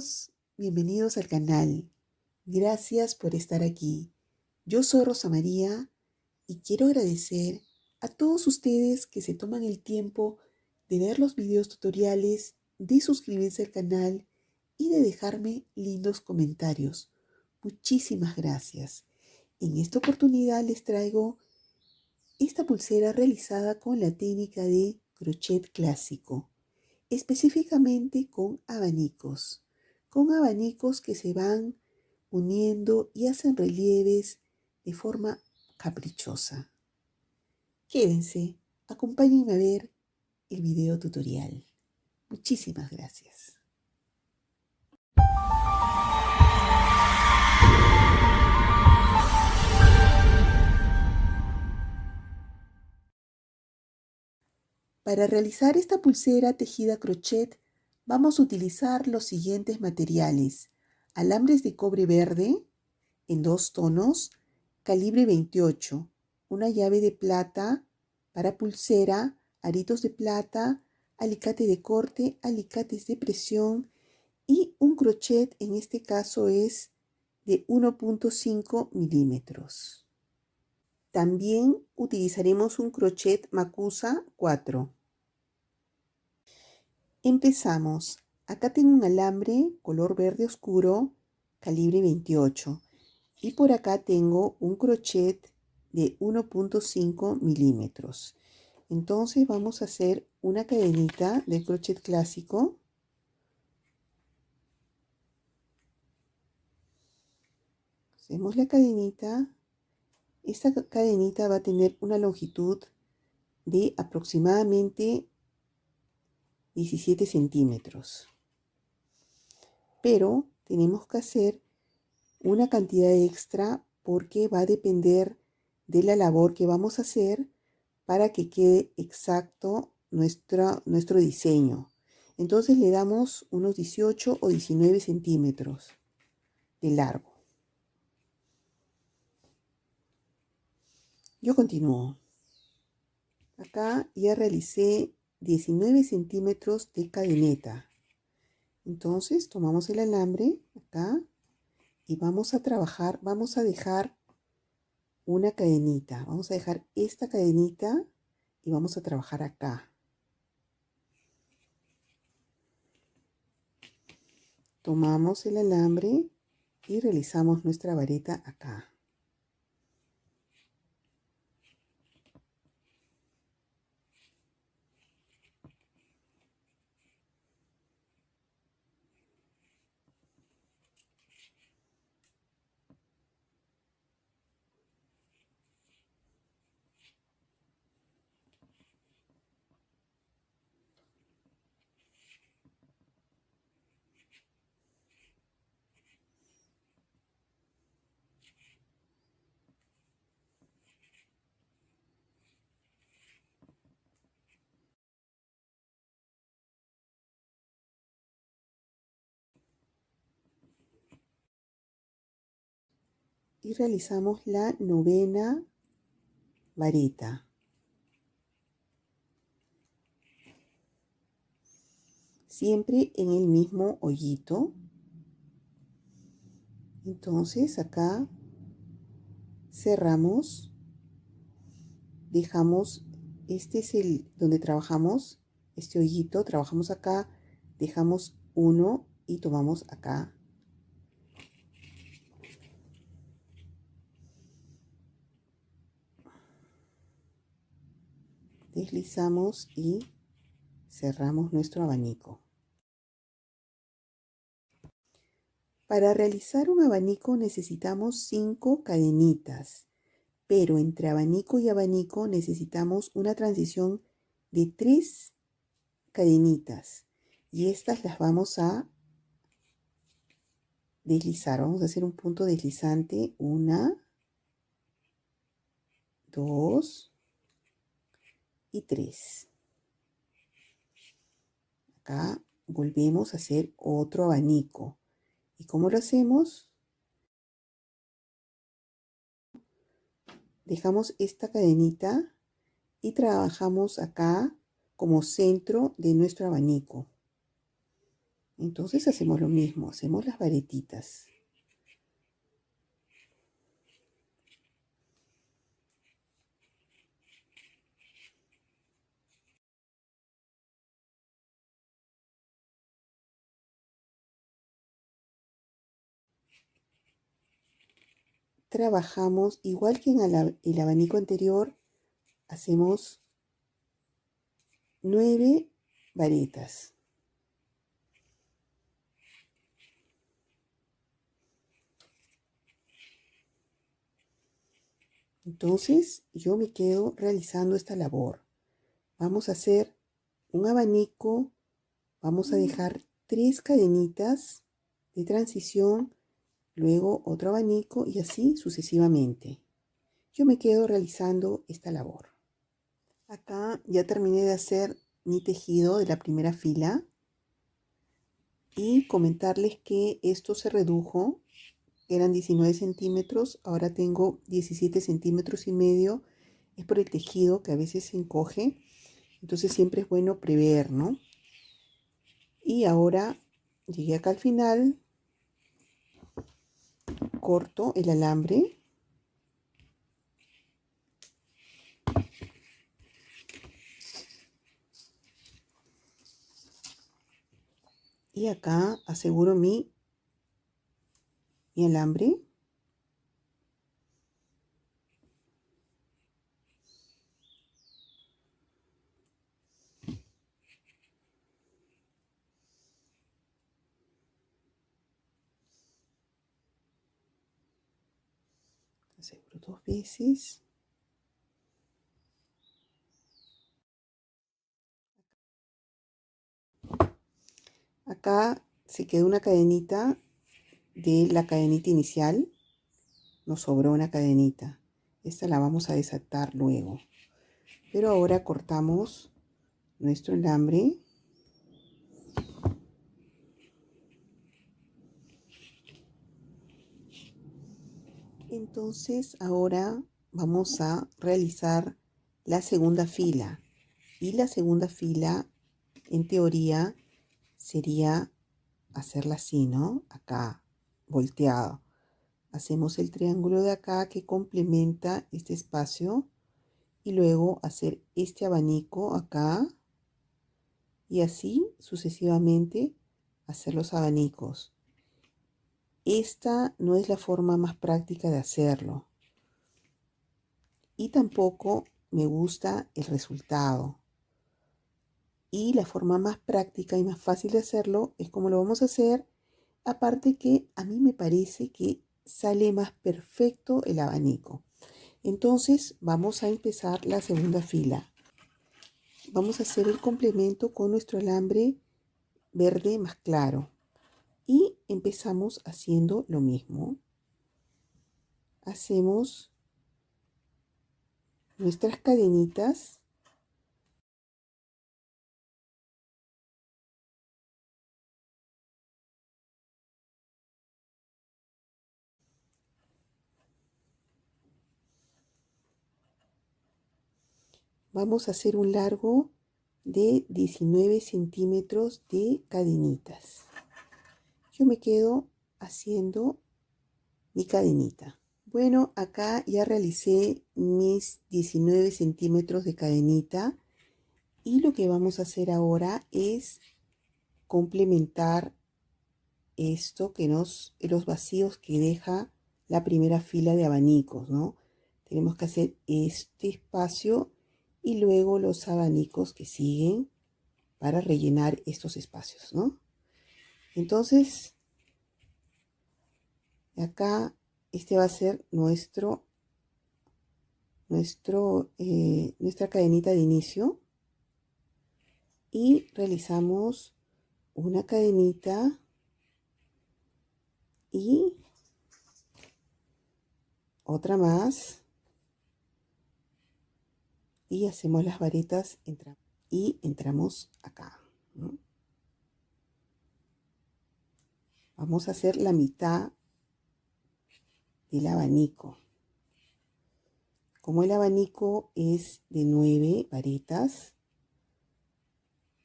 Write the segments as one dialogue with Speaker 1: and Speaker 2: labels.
Speaker 1: amigos, bienvenidos al canal. Gracias por estar aquí. Yo soy Rosa María y quiero agradecer a todos ustedes que se toman el tiempo de ver los videos tutoriales, de suscribirse al canal y de dejarme lindos comentarios. Muchísimas gracias. En esta oportunidad les traigo esta pulsera realizada con la técnica de crochet clásico, específicamente con abanicos que se van uniendo y hacen relieves de forma caprichosa. Quédense, acompáñenme a ver el video tutorial. Muchísimas gracias. Para realizar esta pulsera tejida a crochet, vamos a utilizar los siguientes materiales: alambres de cobre verde en 2 tonos, calibre 28, una llave de plata para pulsera, aritos de plata, alicate de corte, alicates de presión y un crochet, en este caso es de 1.5 milímetros. También utilizaremos un crochet Macusa 4. Empezamos. Acá tengo un alambre color verde oscuro, calibre 28. Y por acá tengo un crochet de 1.5 milímetros. Entonces vamos a hacer una cadenita de crochet clásico. Hacemos la cadenita. Esta cadenita va a tener una longitud de aproximadamente 17 centímetros. Pero tenemos que hacer una cantidad extra porque va a depender de la labor que vamos a hacer para que quede exacto nuestro diseño. Entonces le damos unos 18 o 19 centímetros de largo. Yo continúo. Acá ya realicé 19 centímetros de cadeneta. Entonces tomamos el alambre acá y vamos a trabajar, vamos a dejar una cadenita. Vamos a dejar esta cadenita y vamos a trabajar acá. Tomamos el alambre y realizamos nuestra vareta acá. Y realizamos la novena vareta. Siempre en el mismo hoyito. Entonces acá cerramos, dejamos, este es el donde trabajamos, este hoyito, trabajamos acá, dejamos uno y tomamos acá. Deslizamos y cerramos nuestro abanico. Para realizar un abanico necesitamos 5 cadenitas, pero entre abanico y abanico necesitamos una transición de 3 cadenitas y estas las vamos a deslizar. Vamos a hacer un punto deslizante, 1, 2 y 3. Acá volvemos a hacer otro abanico. ¿Y cómo lo hacemos? Dejamos esta cadenita y trabajamos acá como centro de nuestro abanico. Entonces hacemos lo mismo, hacemos las varetitas. Trabajamos igual que en el abanico anterior, hacemos 9 varetas. Entonces yo me quedo realizando esta labor. Vamos a hacer un abanico, vamos a dejar 3 cadenitas de transición, luego otro abanico y así sucesivamente. Yo me quedo realizando esta labor. Acá ya terminé de hacer mi tejido de la primera fila y comentarles que esto se redujo, eran 19 centímetros, ahora tengo 17 centímetros y medio, es por el tejido que a veces se encoge, entonces siempre es bueno prever, ¿no? Y ahora llegué acá al final, corto el alambre y acá aseguro mi alambre. Aseguro 2 veces. Acá se quedó una cadenita de la cadenita inicial, nos sobró una cadenita. Esta la vamos a desatar luego. Pero ahora cortamos nuestro alambre. Entonces ahora vamos a realizar la segunda fila. Y la segunda fila, en teoría, sería hacerla así, ¿no? Acá, volteado. Hacemos el triángulo de acá que complementa este espacio y luego hacer este abanico acá y así sucesivamente hacer los abanicos. Esta no es la forma más práctica de hacerlo y tampoco me gusta el resultado. Y la forma más práctica y más fácil de hacerlo es como lo vamos a hacer. Aparte que a mí me parece que sale más perfecto el abanico. Entonces vamos a empezar la segunda fila. Vamos a hacer el complemento con nuestro alambre verde más claro. Y empezamos haciendo lo mismo. Hacemos nuestras cadenitas. Vamos a hacer un largo de 19 centímetros de cadenitas. Yo me quedo haciendo mi cadenita. Bueno, acá ya realicé mis 19 centímetros de cadenita y lo que vamos a hacer ahora es complementar esto que los vacíos que deja la primera fila de abanicos, ¿no? Tenemos que hacer este espacio y luego los abanicos que siguen para rellenar estos espacios, ¿no? Entonces, acá este va a ser nuestra cadenita de inicio y realizamos una cadenita y otra más y hacemos las varetas y entramos acá, ¿no? Vamos a hacer la mitad del abanico. Como el abanico es de 9 varetas,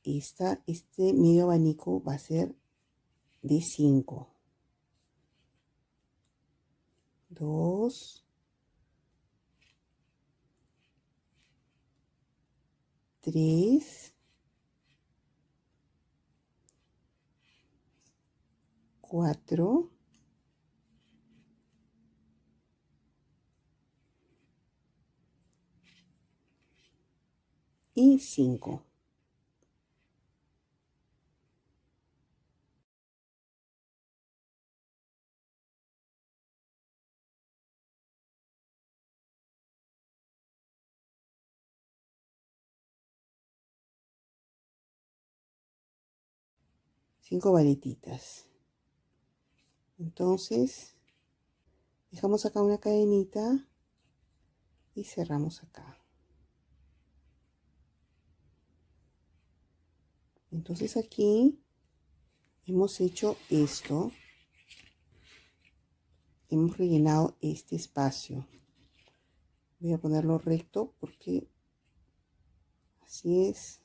Speaker 1: este medio abanico va a ser de 5. 2, 3, 4 y 5. Cinco varetitas. Entonces, dejamos acá una cadenita y cerramos acá. Entonces aquí hemos hecho esto. Hemos rellenado este espacio. Voy a ponerlo recto porque así es.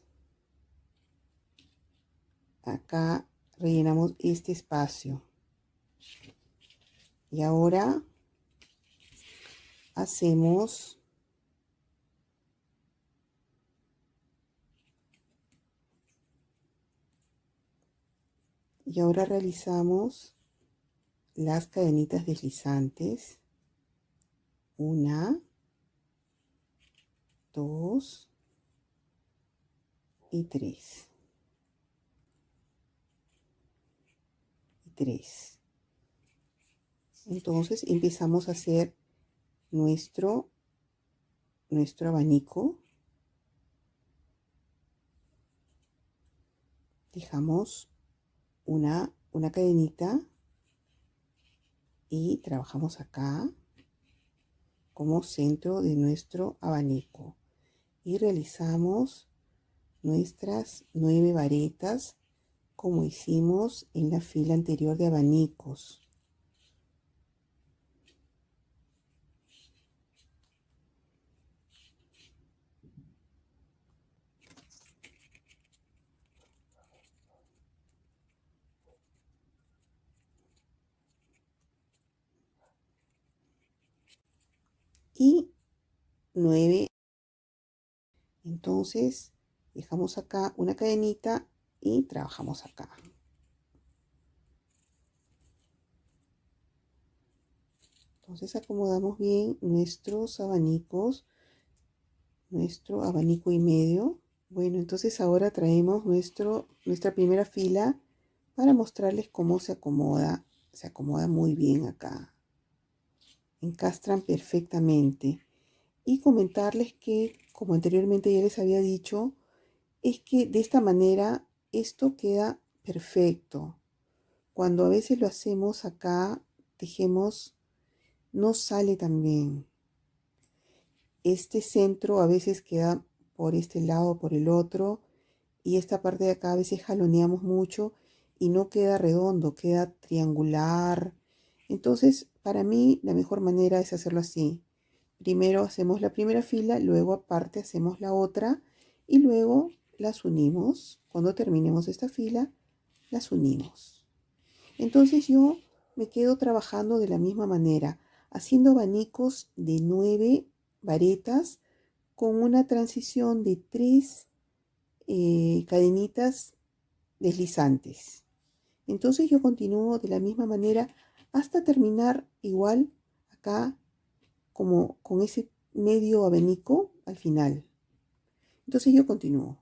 Speaker 1: Acá rellenamos este espacio. Y ahora hacemos realizamos las cadenitas deslizantes. 1, 2 y 3. Entonces empezamos a hacer nuestro abanico. Dejamos una cadenita y trabajamos acá como centro de nuestro abanico y realizamos nuestras 9 varetas como hicimos en la fila anterior de abanicos. Y 9. Entonces dejamos acá una cadenita y trabajamos acá. Entonces acomodamos bien nuestros abanicos, nuestro abanico y medio. Bueno, entonces ahora traemos nuestra primera fila para mostrarles cómo se acomoda. Se acomoda muy bien acá. Encastran perfectamente. Y comentarles que, como anteriormente ya les había dicho, es que de esta manera esto queda perfecto. Cuando a veces lo hacemos acá, tejemos, no sale tan bien. Este centro a veces queda por este lado o por el otro, y esta parte de acá a veces jaloneamos mucho y no queda redondo, queda triangular. Entonces, para mí la mejor manera es hacerlo así. Primero hacemos la primera fila, luego aparte hacemos la otra y luego las unimos. Cuando terminemos esta fila, las unimos. Entonces yo me quedo trabajando de la misma manera, haciendo abanicos de 9 varetas con una transición de 3 cadenitas deslizantes. Entonces yo continúo de la misma manera hasta terminar igual acá como con ese medio abanico al final. Entonces yo continúo.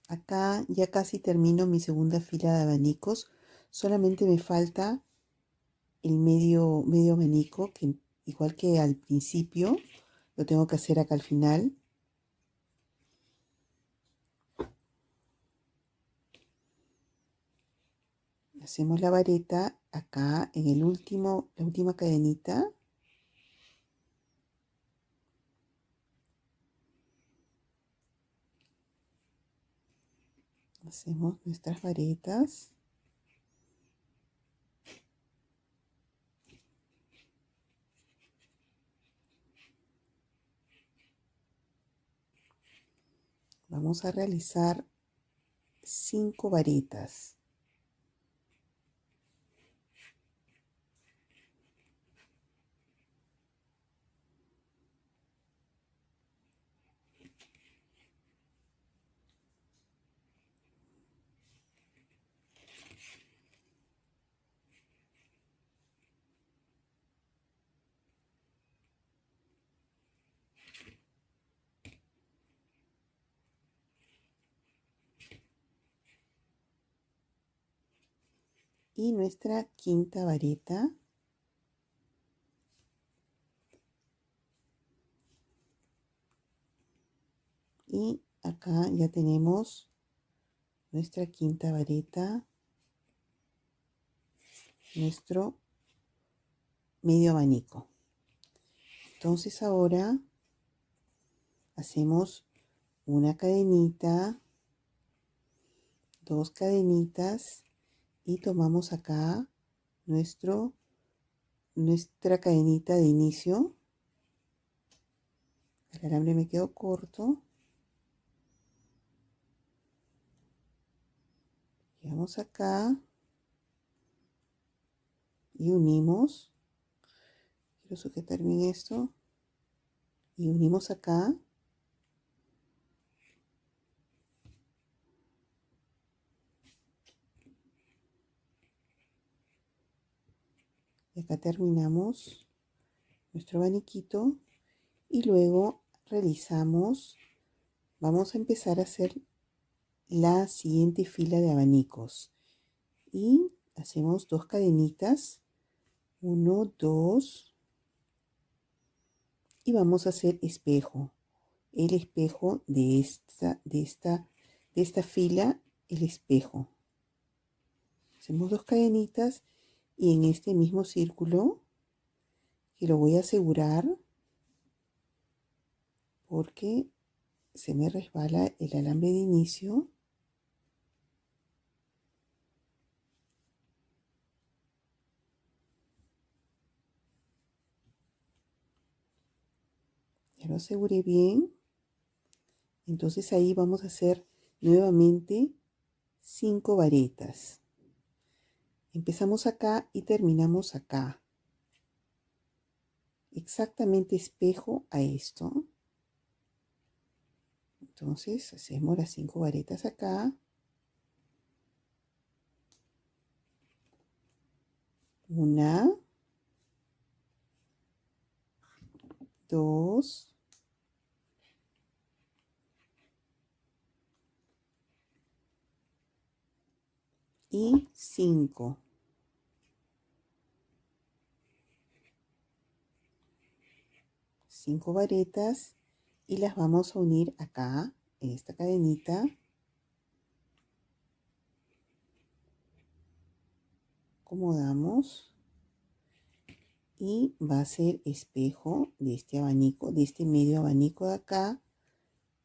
Speaker 1: Acá ya casi termino mi segunda fila de abanicos. Solamente me falta el medio abanico, que igual que al principio, lo tengo que hacer acá al final. Hacemos la vareta acá en la última cadenita. Hacemos nuestras varetas. Vamos a realizar 5 varetas. y nuestra quinta vareta. Y acá ya tenemos nuestra quinta vareta, nuestro medio abanico. Entonces ahora hacemos una cadenita, dos cadenitas y tomamos acá nuestra cadenita de inicio. El alambre me quedó corto. Llegamos acá y unimos. Quiero sujetar bien esto. Y unimos acá. Y acá terminamos nuestro abaniquito. Y luego realizamos, vamos a empezar a hacer la siguiente fila de abanicos. Y hacemos dos cadenitas. 1, 2. Y vamos a hacer espejo. El espejo de esta fila, el espejo. Hacemos dos cadenitas y en este mismo círculo, que lo voy a asegurar porque se me resbala el alambre de inicio. Ya lo aseguré bien. Entonces ahí vamos a hacer nuevamente 5 varetas. Empezamos acá y terminamos acá. Exactamente espejo a esto. Entonces hacemos las 5 varetas acá. 1, 2, y 5. Cinco varetas y las vamos a unir acá en esta cadenita. Acomodamos y va a ser espejo de este abanico, de este medio abanico de acá,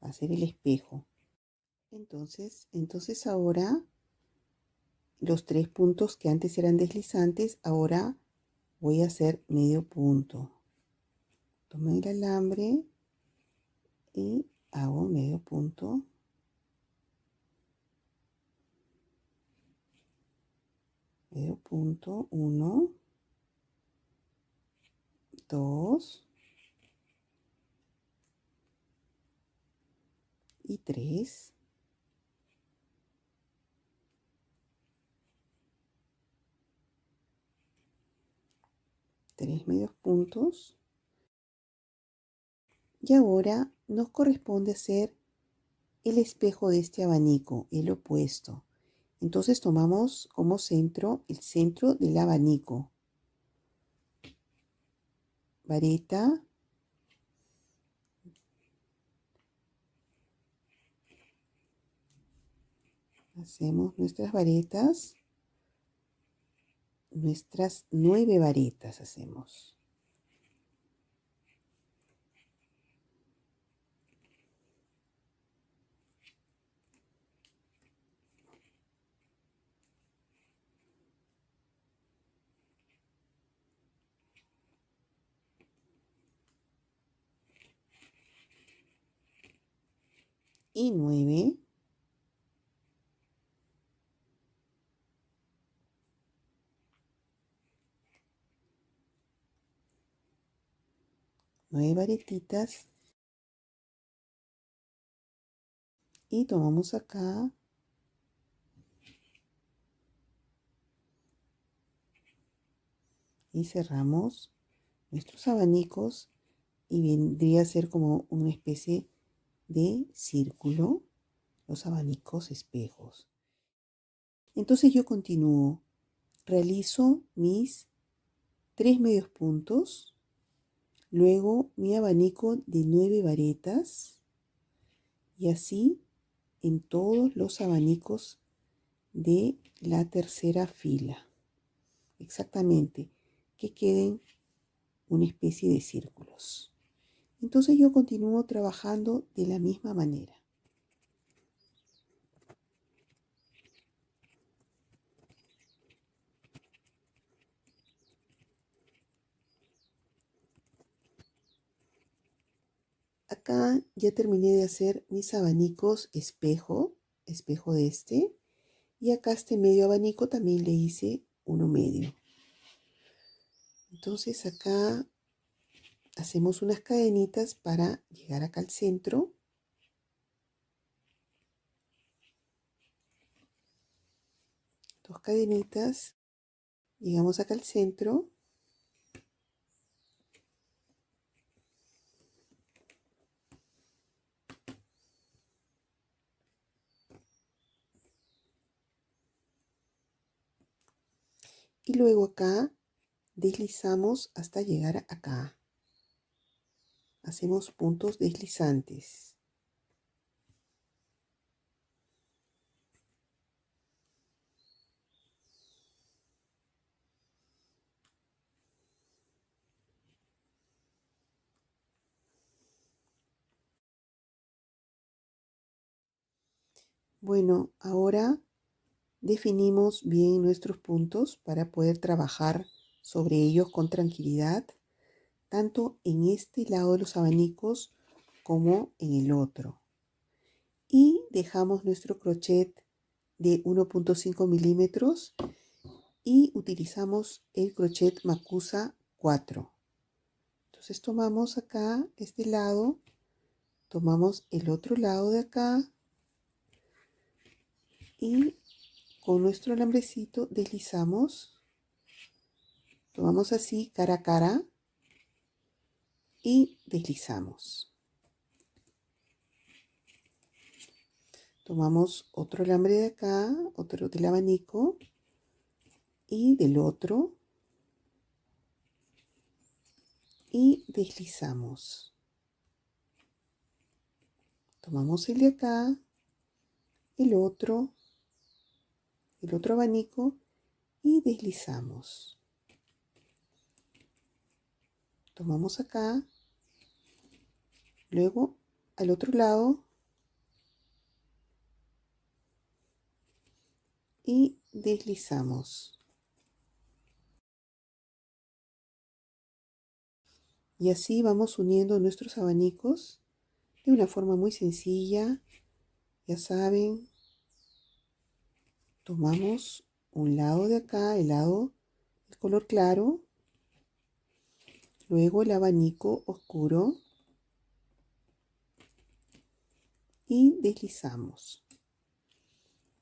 Speaker 1: va a ser el espejo. Entonces ahora los 3 puntos que antes eran deslizantes, ahora voy a hacer medio punto. Tomo el alambre y hago medio punto. Medio punto, 1, 2 y 3. Tres medios puntos. Y ahora nos corresponde hacer el espejo de este abanico, el opuesto. Entonces tomamos como centro el centro del abanico. Vareta. Hacemos nuestras varetas. Nuestras 9 varetas hacemos. Y 9. Nueve varetitas. Y tomamos acá. Y cerramos nuestros abanicos y vendría a ser como una especie de círculo, los abanicos espejos. Entonces yo continúo realizo mis 3 medios puntos, luego mi abanico de 9 varetas y así en todos los abanicos de la tercera fila. Exactamente, que queden una especie de círculos. Entonces yo continúo trabajando de la misma manera. Acá ya terminé de hacer mis abanicos espejo de este. Y acá este medio abanico también le hice uno medio. Entonces acá hacemos unas cadenitas para llegar acá al centro. Dos cadenitas. Llegamos acá al centro. Y luego acá deslizamos hasta llegar acá. Hacemos puntos deslizantes. Bueno, ahora definimos bien nuestros puntos para poder trabajar sobre ellos con tranquilidad, tanto en este lado de los abanicos como en el otro. Y dejamos nuestro crochet de 1.5 milímetros y utilizamos el crochet Macusa 4. Entonces tomamos acá este lado, tomamos el otro lado de acá y con nuestro alambrecito deslizamos, tomamos así cara a cara y deslizamos. Tomamos otro alambre de acá, otro del abanico y del otro y deslizamos. Tomamos el de acá, el otro abanico y deslizamos. Tomamos acá, luego al otro lado y deslizamos. Y así vamos uniendo nuestros abanicos de una forma muy sencilla. Ya saben, tomamos un lado de acá, el lado del color claro, luego el abanico oscuro y deslizamos.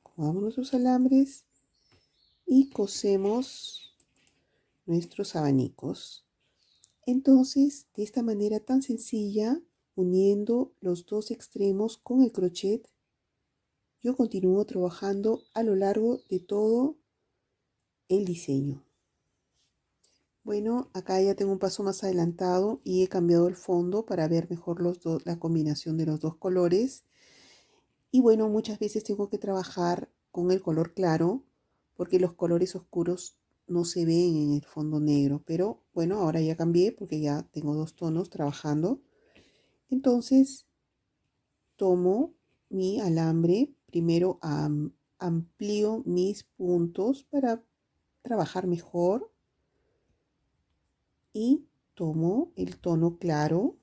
Speaker 1: Acomodamos nuestros alambres y cosemos nuestros abanicos. Entonces, de esta manera tan sencilla, uniendo los dos extremos con el crochet, yo continúo trabajando a lo largo de todo el diseño. Bueno, acá ya tengo un paso más adelantado y he cambiado el fondo para ver mejor la combinación de los dos colores. Y bueno, muchas veces tengo que trabajar con el color claro porque los colores oscuros no se ven en el fondo negro. Pero bueno, ahora ya cambié porque ya tengo dos tonos trabajando. Entonces tomo mi alambre, primero amplío mis puntos para trabajar mejor y tomo el tono claro,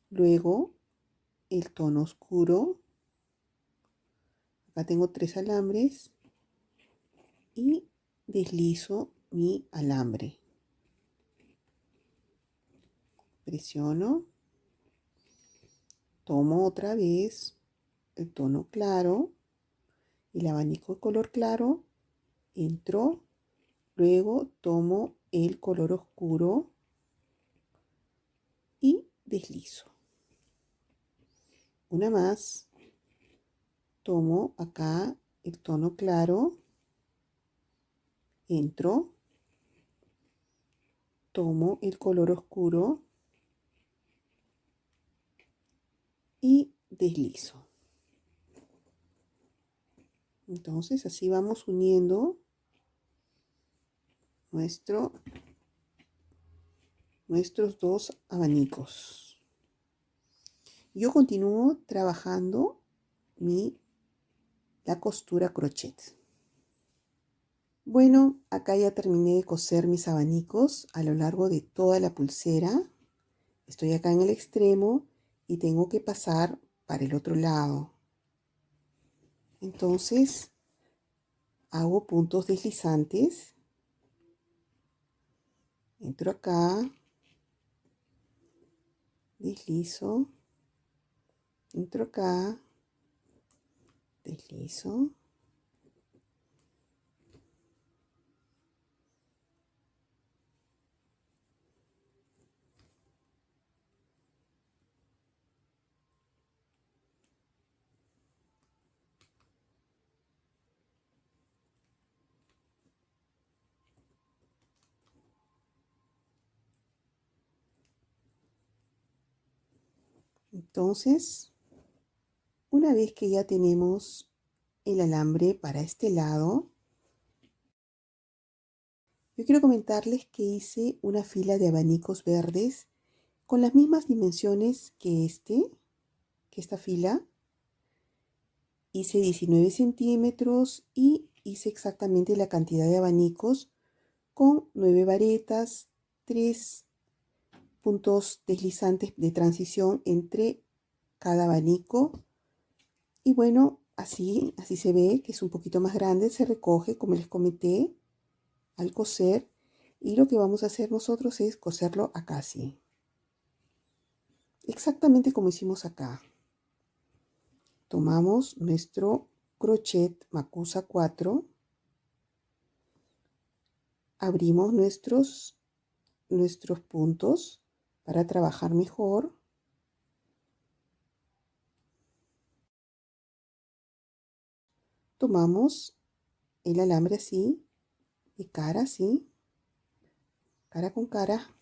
Speaker 1: luego el tono oscuro. Acá tengo 3 alambres y deslizo mi alambre. Presiono, tomo otra vez el tono claro, el abanico de color claro, entro, luego tomo el color oscuro y deslizo. Una más, tomo acá el tono claro, Entro, tomo el color oscuro y deslizo. Entonces así vamos uniendo nuestros dos abanicos. Yo continúo trabajando la costura crochet. Bueno, acá ya terminé de coser mis abanicos a lo largo de toda la pulsera. Estoy acá en el extremo y tengo que pasar para el otro lado. Entonces hago puntos deslizantes. Entro acá, deslizo, entro acá, deslizo. Entonces, una vez que ya tenemos el alambre para este lado, yo quiero comentarles que hice una fila de abanicos verdes con las mismas dimensiones que esta fila. Hice 19 centímetros y hice exactamente la cantidad de abanicos con 9 varetas, 3 puntos deslizantes de transición entre cada abanico. Y bueno, así se ve que es un poquito más grande, se recoge como les comenté al coser. Y lo que vamos a hacer nosotros es coserlo acá así. Exactamente como hicimos acá. Tomamos nuestro crochet Macusa 4. Abrimos nuestros puntos para trabajar mejor. Tomamos el alambre así, de cara así, cara con cara,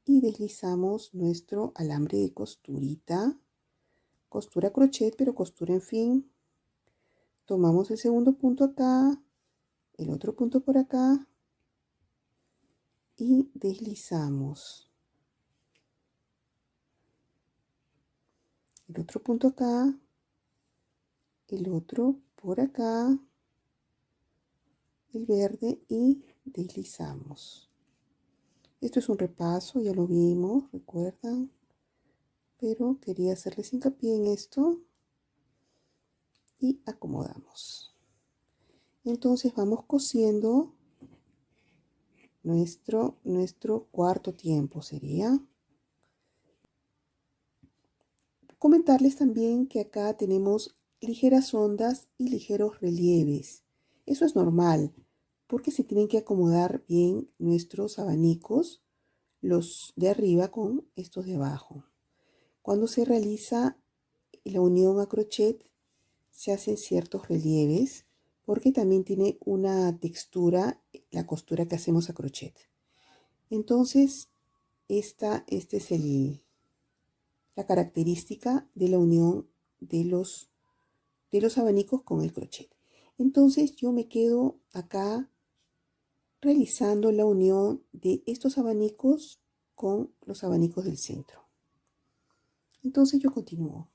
Speaker 1: y deslizamos nuestro alambre de costurita, costura crochet, pero costura en fin. Tomamos el segundo punto acá, el otro punto por acá, y deslizamos. El otro punto acá, el otro por acá, el verde y deslizamos. Esto es un repaso, ya lo vimos, recuerdan, pero quería hacerles hincapié en esto y acomodamos. Entonces vamos cosiendo nuestro cuarto tiempo sería. Comentarles también que acá tenemos ligeras ondas y ligeros relieves. Eso es normal porque se tienen que acomodar bien nuestros abanicos, los de arriba con estos de abajo. Cuando se realiza la unión a crochet se hacen ciertos relieves porque también tiene una textura la costura que hacemos a crochet. Entonces, esta es la característica de la unión de los abanicos con el crochet. Entonces yo me quedo acá realizando la unión de estos abanicos con los abanicos del centro. Entonces yo continúo.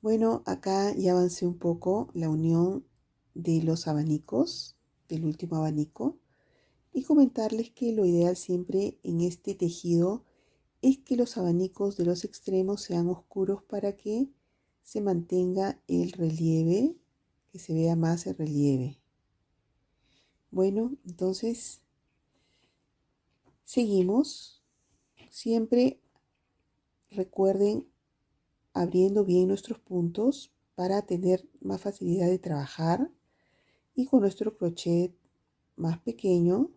Speaker 1: Bueno, acá ya avancé un poco la unión de los abanicos, del último abanico, y comentarles que lo ideal siempre en este tejido es que los abanicos de los extremos sean oscuros para que se mantenga el relieve, que se vea más el relieve. Bueno, entonces seguimos. Siempre recuerden abriendo bien nuestros puntos para tener más facilidad de trabajar y con nuestro crochet más pequeño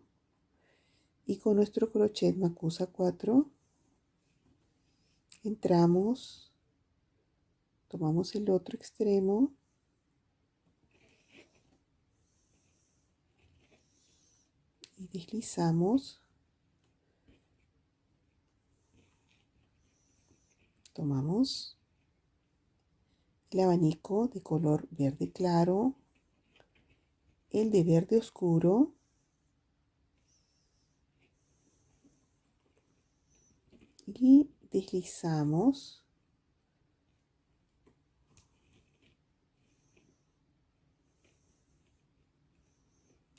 Speaker 1: y con nuestro crochet Macusa 4 entramos, tomamos el otro extremo deslizamos. Tomamos el abanico de color verde claro, el de verde oscuro y deslizamos.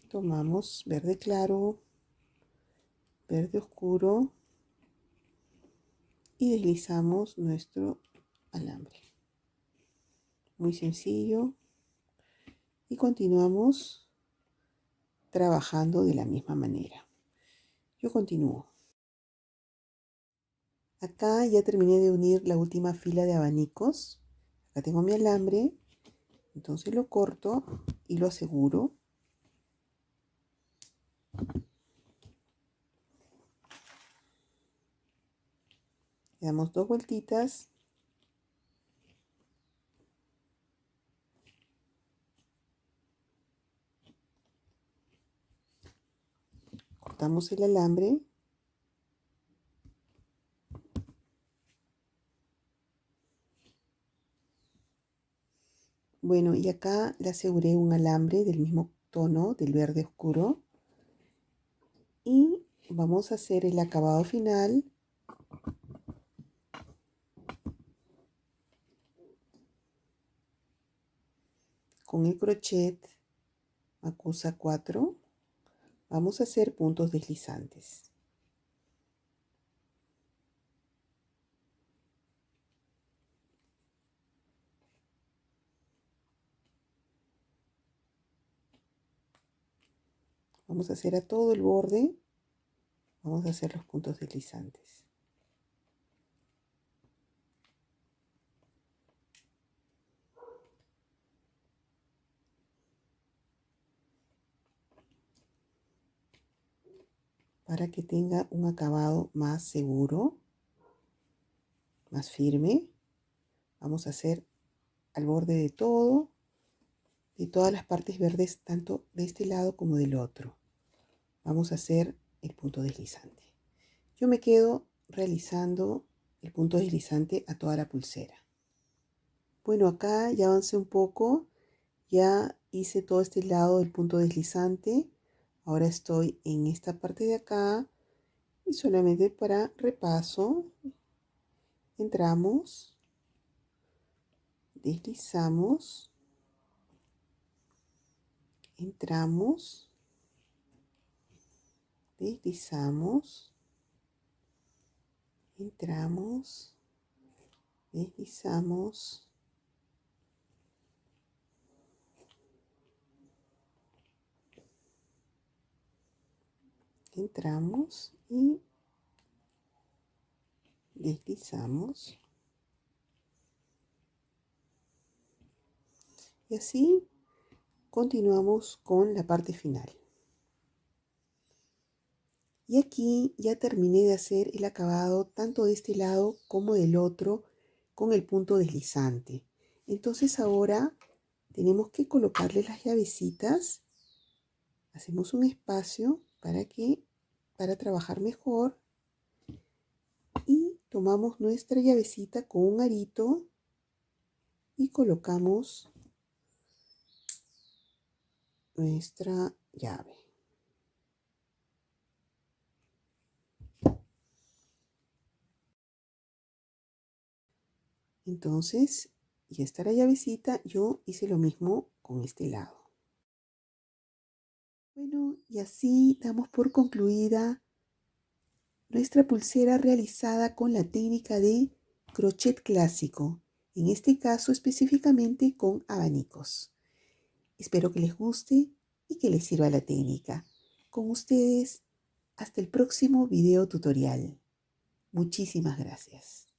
Speaker 1: Tomamos verde claro, verde oscuro y deslizamos nuestro alambre. Muy sencillo. Y continuamos trabajando de la misma manera. Yo continúo. Acá ya terminé de unir la última fila de abanicos. Acá tengo mi alambre, entonces lo corto y lo aseguro. Le damos 2 vueltitas. Cortamos el alambre. Bueno, y acá le aseguré un alambre del mismo tono, del verde oscuro. Y vamos a hacer el acabado final. Con el crochet Macusa 4 vamos a hacer puntos deslizantes. Vamos a hacer a todo el borde, vamos a hacer los puntos deslizantes. Para que tenga un acabado más seguro, más firme, vamos a hacer al borde de todo, de todas las partes verdes, tanto de este lado como del otro. Vamos a hacer el punto deslizante. Yo me quedo realizando el punto deslizante a toda la pulsera. Bueno, acá ya avancé un poco, ya hice todo este lado del punto deslizante. Ahora estoy en esta parte de acá y solamente para repaso entramos, deslizamos, entramos, deslizamos, entramos, deslizamos, entramos y deslizamos. Y así continuamos con la parte final. Y aquí ya terminé de hacer el acabado tanto de este lado como del otro con el punto deslizante. Entonces ahora tenemos que colocarle las llavecitas. Hacemos un espacio para trabajar mejor. Y tomamos nuestra llavecita con un arito y colocamos nuestra llave. Entonces, ya está la llavecita. Yo hice lo mismo con este lado. Bueno, y así damos por concluida nuestra pulsera realizada con la técnica de crochet clásico, en este caso específicamente con abanicos. Espero que les guste y que les sirva la técnica. Con ustedes, hasta el próximo video tutorial. Muchísimas gracias.